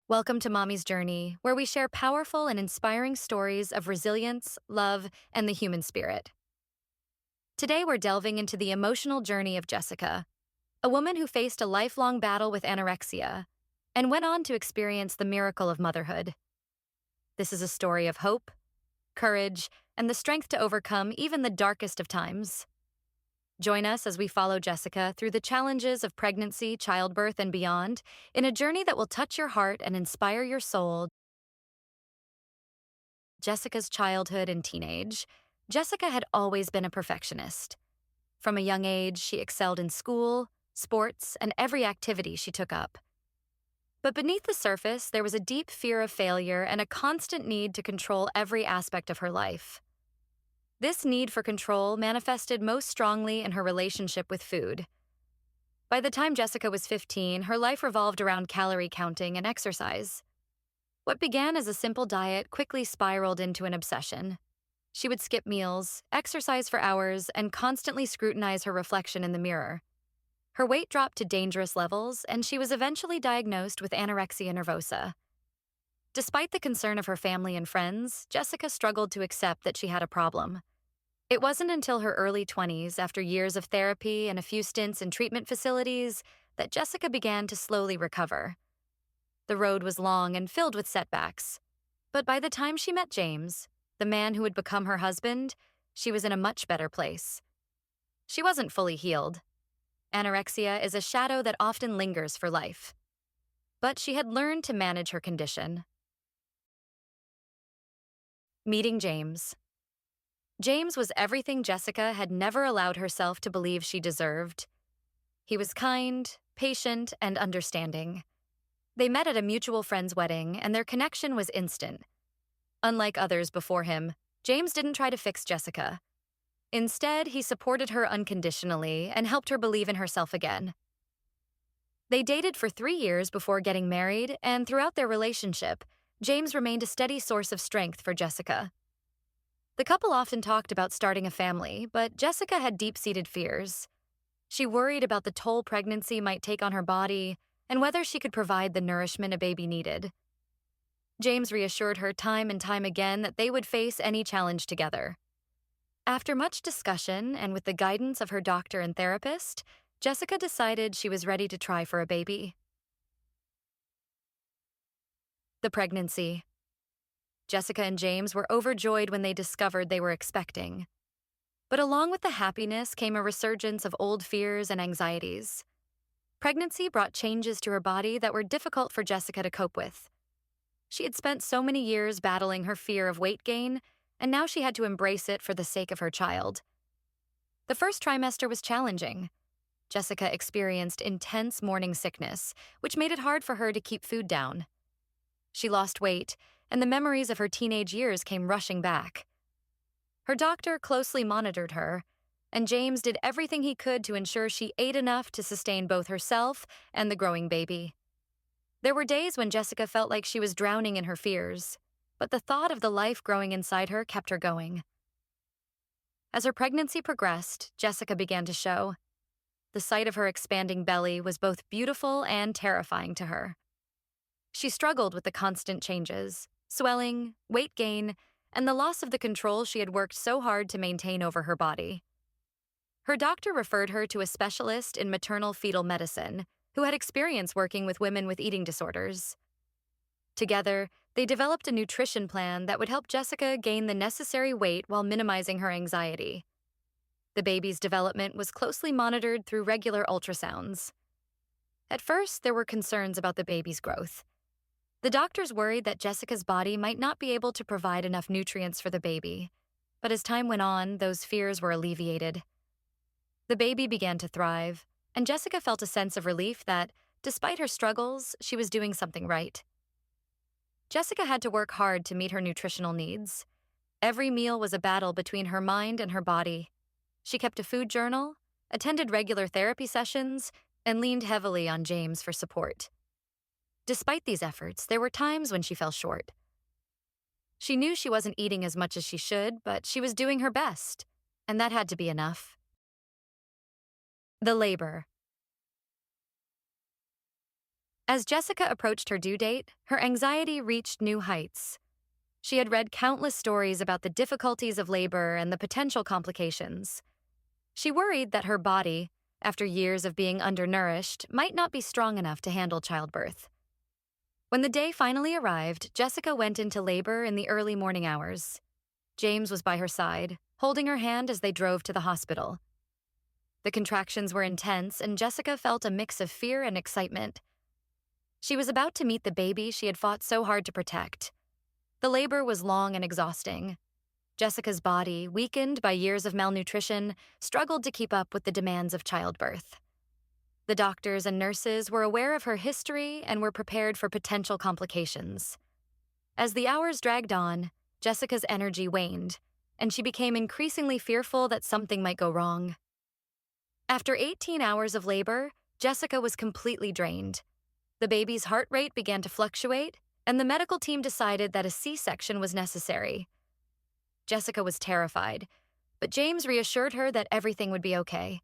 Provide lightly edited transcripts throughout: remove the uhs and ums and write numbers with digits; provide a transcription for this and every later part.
Welcome to Mommy's Journey, where we share powerful and inspiring stories of resilience, love, and the human spirit. Today, we're delving into the emotional journey of Jessica, a woman who faced a lifelong battle with anorexia and went on to experience the miracle of motherhood. This is a story of hope, courage, and the strength to overcome even the darkest of times. Join us as we follow Jessica through the challenges of pregnancy, childbirth, and beyond in a journey that will touch your heart and inspire your soul. Jessica's childhood and teenage. Jessica had always been a perfectionist. From a young age, she excelled in school, sports, and every activity she took up. But beneath the surface, there was a deep fear of failure and a constant need to control every aspect of her life. This need for control manifested most strongly in her relationship with food. By the time Jessica was 15, her life revolved around calorie counting and exercise. What began as a simple diet quickly spiraled into an obsession. She would skip meals, exercise for hours, and constantly scrutinize her reflection in the mirror. Her weight dropped to dangerous levels, and she was eventually diagnosed with anorexia nervosa. Despite the concern of her family and friends, Jessica struggled to accept that she had a problem. It wasn't until her early 20s, after years of therapy and a few stints in treatment facilities, that Jessica began to slowly recover. The road was long and filled with setbacks. But by the time she met James, the man who would become her husband, she was in a much better place. She wasn't fully healed. Anorexia is a shadow that often lingers for life. But she had learned to manage her condition. Meeting James. James was everything Jessica had never allowed herself to believe she deserved. He was kind, patient, and understanding. They met at a mutual friend's wedding, and their connection was instant. Unlike others before him, James didn't try to fix Jessica. Instead, he supported her unconditionally and helped her believe in herself again. They dated for 3 years before getting married, and throughout their relationship, James remained a steady source of strength for Jessica. The couple often talked about starting a family, but Jessica had deep-seated fears. She worried about the toll pregnancy might take on her body and whether she could provide the nourishment a baby needed. James reassured her time and time again that they would face any challenge together. After much discussion and with the guidance of her doctor and therapist, Jessica decided she was ready to try for a baby. The pregnancy. Jessica and James were overjoyed when they discovered they were expecting. But along with the happiness came a resurgence of old fears and anxieties. Pregnancy brought changes to her body that were difficult for Jessica to cope with. She had spent so many years battling her fear of weight gain, and now she had to embrace it for the sake of her child. The first trimester was challenging. Jessica experienced intense morning sickness, which made it hard for her to keep food down. She lost weight, and the memories of her teenage years came rushing back. Her doctor closely monitored her, and James did everything he could to ensure she ate enough to sustain both herself and the growing baby. There were days when Jessica felt like she was drowning in her fears, but the thought of the life growing inside her kept her going. As her pregnancy progressed, Jessica began to show. The sight of her expanding belly was both beautiful and terrifying to her. She struggled with the constant changes, swelling, weight gain, and the loss of the control she had worked so hard to maintain over her body. Her doctor referred her to a specialist in maternal fetal medicine who had experience working with women with eating disorders. Together, they developed a nutrition plan that would help Jessica gain the necessary weight while minimizing her anxiety. The baby's development was closely monitored through regular ultrasounds. At first, there were concerns about the baby's growth. The doctors worried that Jessica's body might not be able to provide enough nutrients for the baby, but as time went on, those fears were alleviated. The baby began to thrive, and Jessica felt a sense of relief that, despite her struggles, she was doing something right. Jessica had to work hard to meet her nutritional needs. Every meal was a battle between her mind and her body. She kept a food journal, attended regular therapy sessions, and leaned heavily on James for support. Despite these efforts, there were times when she fell short. She knew she wasn't eating as much as she should, but she was doing her best, and that had to be enough. The labor. As Jessica approached her due date, her anxiety reached new heights. She had read countless stories about the difficulties of labor and the potential complications. She worried that her body, after years of being undernourished, might not be strong enough to handle childbirth. When the day finally arrived, Jessica went into labor in the early morning hours. James was by her side, holding her hand as they drove to the hospital. The contractions were intense, and Jessica felt a mix of fear and excitement. She was about to meet the baby she had fought so hard to protect. The labor was long and exhausting. Jessica's body, weakened by years of malnutrition, struggled to keep up with the demands of childbirth. The doctors and nurses were aware of her history and were prepared for potential complications. As the hours dragged on, Jessica's energy waned, and she became increasingly fearful that something might go wrong. After 18 hours of labor, Jessica was completely drained. The baby's heart rate began to fluctuate, and the medical team decided that a C-section was necessary. Jessica was terrified, but James reassured her that everything would be okay.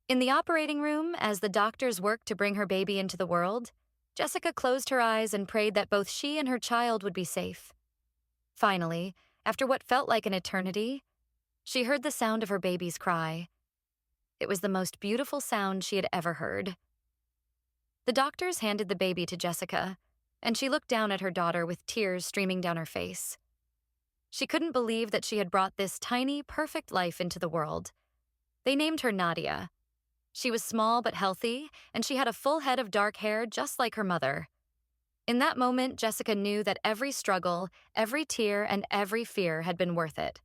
In the operating room, as the doctors worked to bring her baby into the world, Jessica closed her eyes and prayed that both she and her child would be safe. Finally, after what felt like an eternity, she heard the sound of her baby's cry. It was the most beautiful sound she had ever heard. The doctors handed the baby to Jessica, and she looked down at her daughter with tears streaming down her face. She couldn't believe that she had brought this tiny, perfect life into the world. They named her Nadia. She was small but healthy, and she had a full head of dark hair just like her mother. In that moment, Jessica knew that every struggle, every tear, and every fear had been worth it.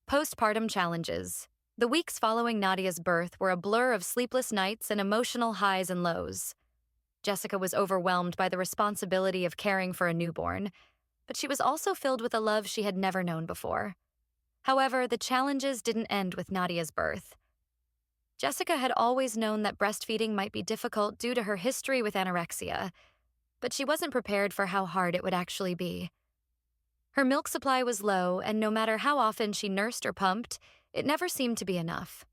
Postpartum challenges. The weeks following Nadia's birth were a blur of sleepless nights and emotional highs and lows. Jessica was overwhelmed by the responsibility of caring for a newborn, but she was also filled with a love she had never known before. However, the challenges didn't end with Nadia's birth. Jessica had always known that breastfeeding might be difficult due to her history with anorexia, but she wasn't prepared for how hard it would actually be. Her milk supply was low, and no matter how often she nursed or pumped, it never seemed to be enough.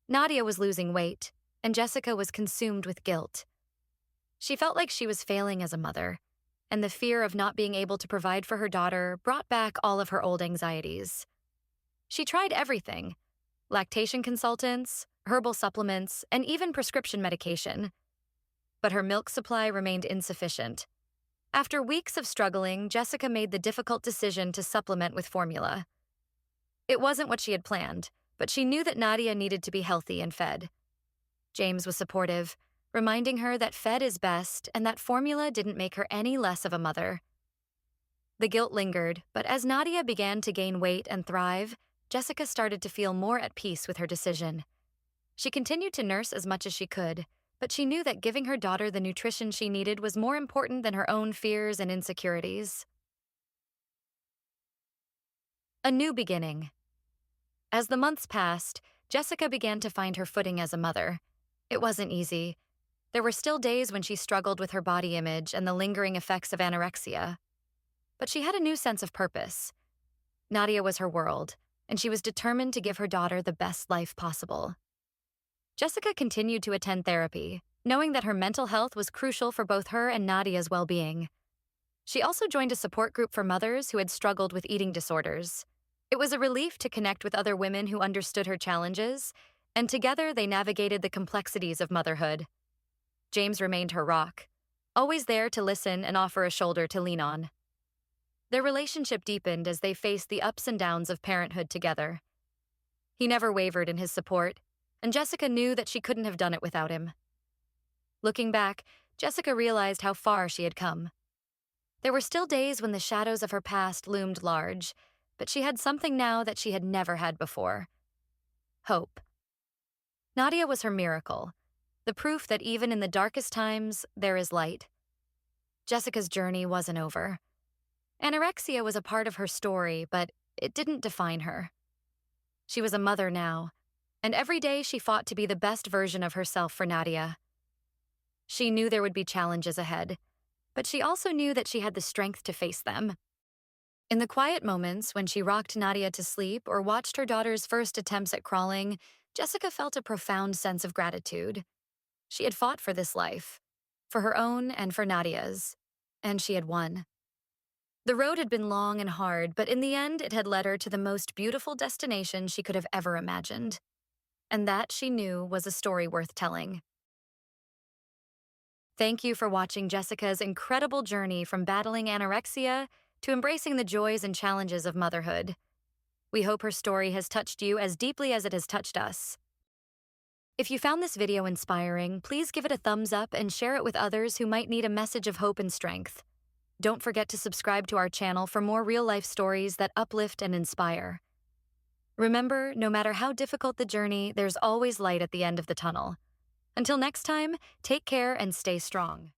Nadia was losing weight, and Jessica was consumed with guilt. She felt like she was failing as a mother, and the fear of not being able to provide for her daughter brought back all of her old anxieties. She tried everything: lactation consultants, herbal supplements, and even prescription medication. But her milk supply remained insufficient. After weeks of struggling, Jessica made the difficult decision to supplement with formula. It wasn't what she had planned, but she knew that Nadia needed to be healthy and fed. James was supportive, reminding her that fed is best and that formula didn't make her any less of a mother. The guilt lingered, but as Nadia began to gain weight and thrive, Jessica started to feel more at peace with her decision. She continued to nurse as much as she could, but she knew that giving her daughter the nutrition she needed was more important than her own fears and insecurities. A new beginning. As the months passed, Jessica began to find her footing as a mother. It wasn't easy. There were still days when she struggled with her body image and the lingering effects of anorexia. But she had a new sense of purpose. Nadia was her world, and she was determined to give her daughter the best life possible. Jessica continued to attend therapy, knowing that her mental health was crucial for both her and Nadia's well-being. She also joined a support group for mothers who had struggled with eating disorders. It was a relief to connect with other women who understood her challenges, and together they navigated the complexities of motherhood. James remained her rock, always there to listen and offer a shoulder to lean on. Their relationship deepened as they faced the ups and downs of parenthood together. He never wavered in his support, and Jessica knew that she couldn't have done it without him. Looking back, Jessica realized how far she had come. There were still days when the shadows of her past loomed large, but she had something now that she had never had before: hope. Nadia was her miracle, the proof that even in the darkest times, there is light. Jessica's journey wasn't over. Anorexia was a part of her story, but it didn't define her. She was a mother now, and every day she fought to be the best version of herself for Nadia. She knew there would be challenges ahead, but she also knew that she had the strength to face them. In the quiet moments when she rocked Nadia to sleep or watched her daughter's first attempts at crawling, Jessica felt a profound sense of gratitude. She had fought for this life, for her own and for Nadia's, and she had won. The road had been long and hard, but in the end, it had led her to the most beautiful destination she could have ever imagined. And that, she knew, was a story worth telling. Thank you for watching Jessica's incredible journey from battling anorexia to embracing the joys and challenges of motherhood. We hope her story has touched you as deeply as it has touched us. If you found this video inspiring, please give it a thumbs up and share it with others who might need a message of hope and strength. Don't forget to subscribe to our channel for more real-life stories that uplift and inspire. Remember, no matter how difficult the journey, there's always light at the end of the tunnel. Until next time, take care and stay strong.